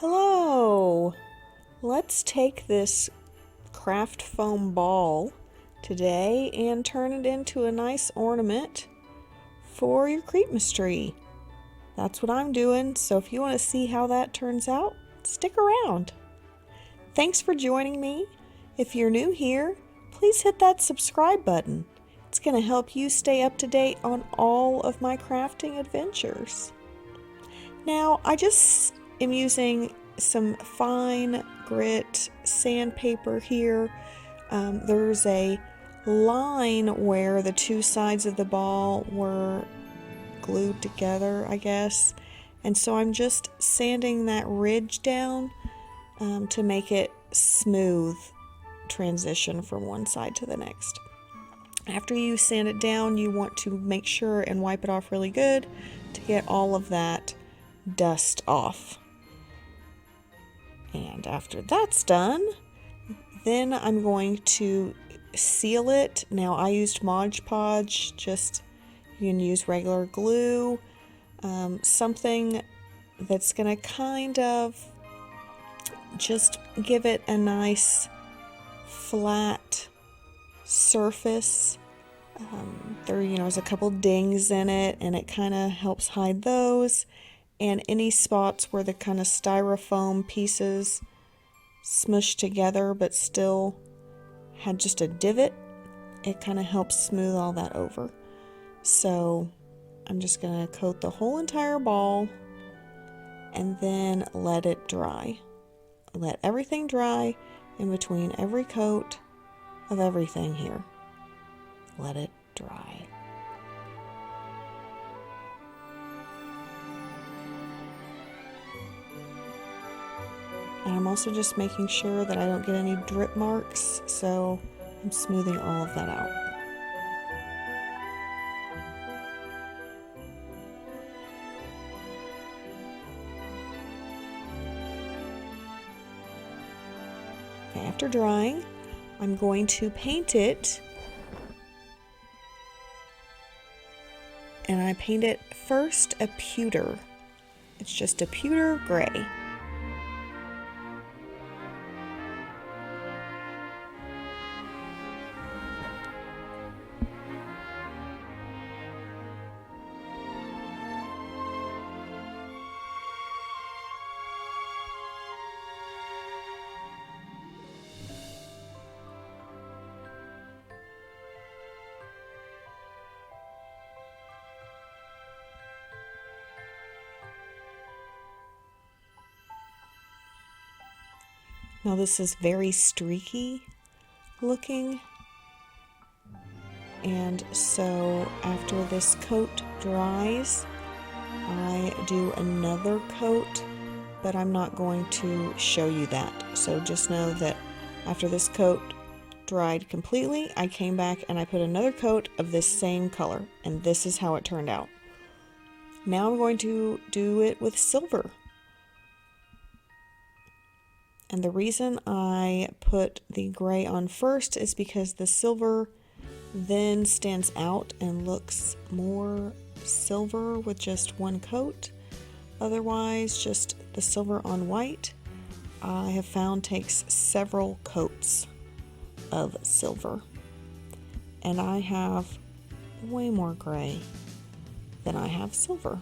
Hello! Let's take this craft foam ball today and turn it into a nice ornament for your Creepmas tree. That's what I'm doing, so if you want to see how that turns out, stick around. Thanks for joining me. If you're new here, please hit that subscribe button. It's going to help you stay up to date on all of my crafting adventures. Now, I just am using some fine grit sandpaper here. There's a line where the two sides of the ball were glued together, I guess. And so I'm just sanding that ridge down to make it smooth transition from one side to the next. After you sand it down, you want to make sure and wipe it off really good to get all of that dust off. And after that's done, then I'm going to seal it. Now I used Mod Podge, just you can use regular glue, something that's going to kind of just give it a nice flat surface. There's a couple dings in it, and it kind of helps hide those. And any spots where the kind of styrofoam pieces smushed together but still had just a divot, it kind of helps smooth all that over. So I'm just going to coat the whole entire ball and then let it dry. Let everything dry in between every coat of everything here. Let it dry. And I'm also just making sure that I don't get any drip marks, so I'm smoothing all of that out. Okay, after drying, I'm going to paint it. And I paint it first a pewter. It's just a pewter gray. Now this is very streaky looking, and so after this coat dries, I do another coat, but I'm not going to show you that. So just know that after this coat dried completely, I came back and I put another coat of this same color, and this is how it turned out. Now I'm going to do it with silver. And the reason I put the gray on first is because the silver then stands out and looks more silver with just one coat. Otherwise, just the silver on white, I have found takes several coats of silver. And I have way more gray than I have silver.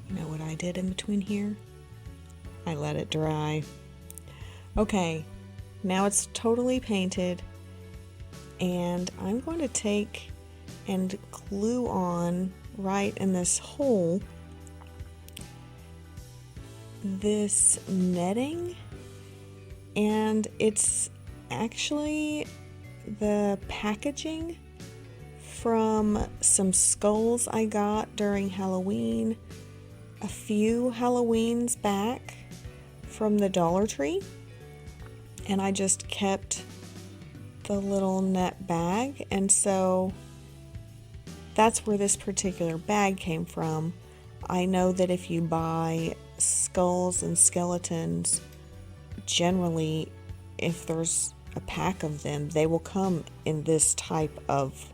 You know what I did in between here? I let it dry. Okay, now it's totally painted, and I'm going to take and glue on right in this hole this netting, and it's actually the packaging from some skulls I got during Halloween a few Halloweens back from the Dollar Tree, and I just kept the little net bag, and so that's where this particular bag came from. I know that if you buy skulls and skeletons, generally if there's a pack of them, they will come in this type of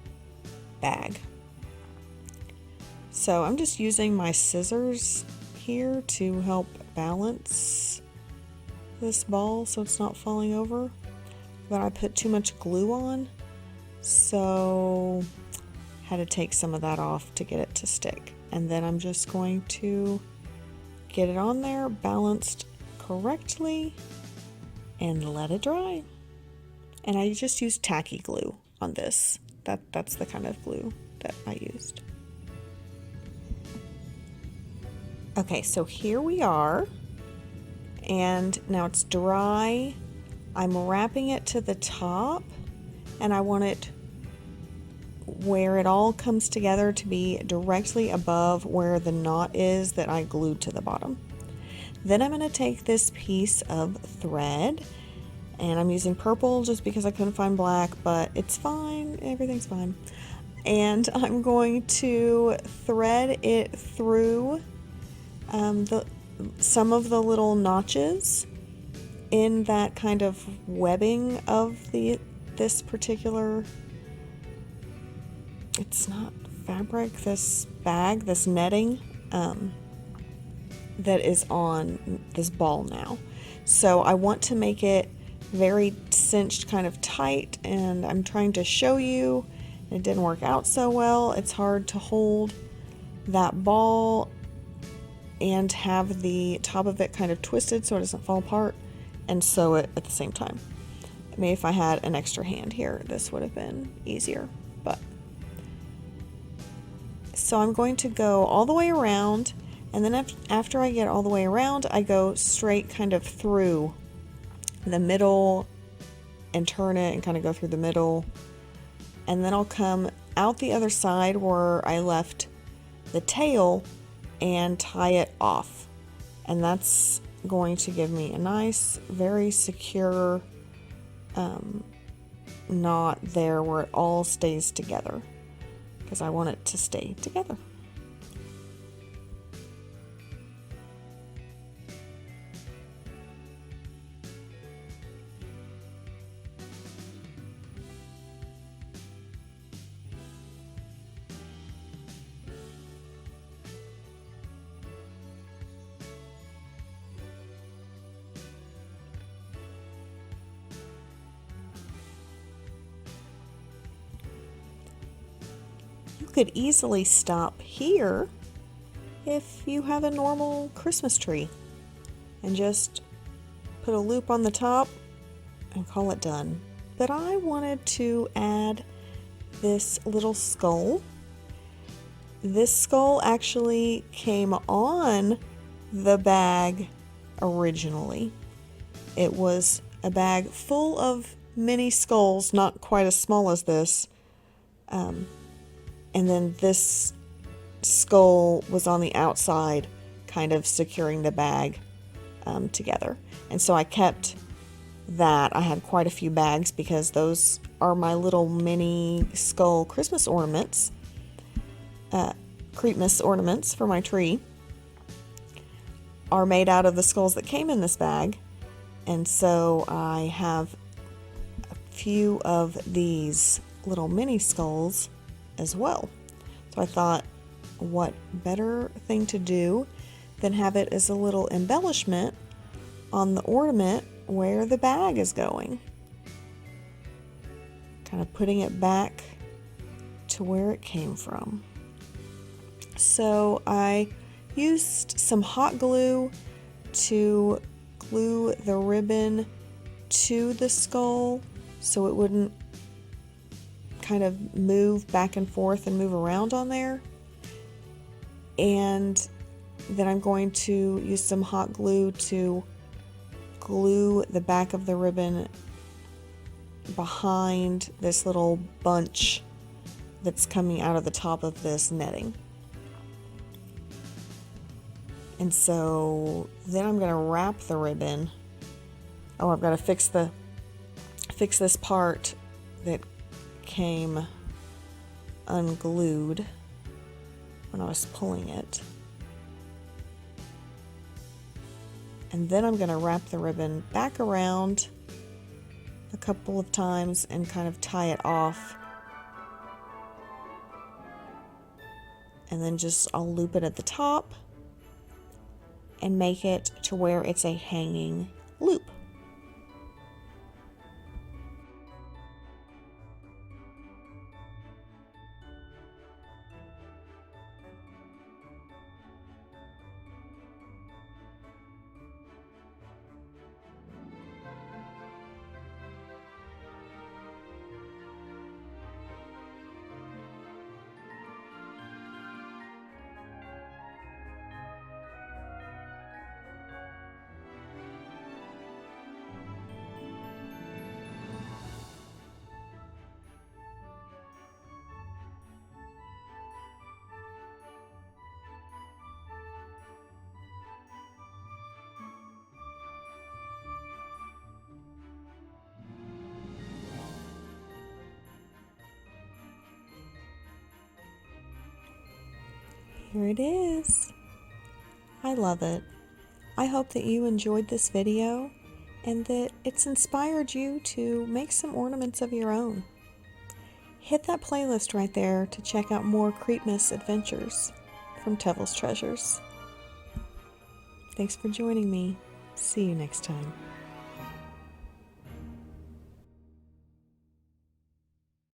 bag. So I'm just using my scissors here to help balance this ball so it's not falling over. But I put too much glue on, so had to take some of that off to get it to stick. And then I'm just going to get it on there, balanced correctly, and let it dry. And I just used tacky glue on this. That's the kind of glue that I used. Okay, so here we are, and now it's dry. I'm wrapping it to the top, and I want it where it all comes together to be directly above where the knot is that I glued to the bottom. Then I'm going to take this piece of thread, and I'm using purple just because I couldn't find black, but it's fine, everything's fine. And I'm going to thread it through some of the little notches in that kind of webbing of this particular, it's not fabric, this bag, this netting that is on this ball now. So I want to make it very cinched, kind of tight, and I'm trying to show you. It didn't work out so well. It's hard to hold that ball and have the top of it kind of twisted so it doesn't fall apart and sew it at the same time. Maybe if I had an extra hand here, this would have been easier. But so I'm going to go all the way around, and then after I get all the way around, I go straight kind of through the middle and turn it and kind of go through the middle, and then I'll come out the other side where I left the tail and tie it off, and that's going to give me a nice, very secure knot there where it all stays together, because I want it to stay together. You could easily stop here if you have a normal Christmas tree and just put a loop on the top and call it done. But I wanted to add this little skull. This skull actually came on the bag originally. It was a bag full of mini skulls, not quite as small as this. And then this skull was on the outside, kind of securing the bag together. And so I kept that. I had quite a few bags because those are my little mini skull Christmas ornaments, Creepmas ornaments for my tree, are made out of the skulls that came in this bag. And so I have a few of these little mini skulls as well. So I thought, what better thing to do than have it as a little embellishment on the ornament where the bag is going. Kind of putting it back to where it came from. So I used some hot glue to glue the ribbon to the skull so it wouldn't kind of move back and forth and move around on there. And then I'm going to use some hot glue to glue the back of the ribbon behind this little bunch that's coming out of the top of this netting. And so then I'm going to wrap the ribbon. Oh, I've got to fix this part that came unglued when I was pulling it. And then I'm going to wrap the ribbon back around a couple of times and kind of tie it off. And then I'll loop it at the top and make it to where it's a hanging loop. Here it is. I love it. I hope that you enjoyed this video and that it's inspired you to make some ornaments of your own. Hit that playlist right there to check out more Creepmas adventures from Tevil's Treasures. Thanks for joining me. See you next time.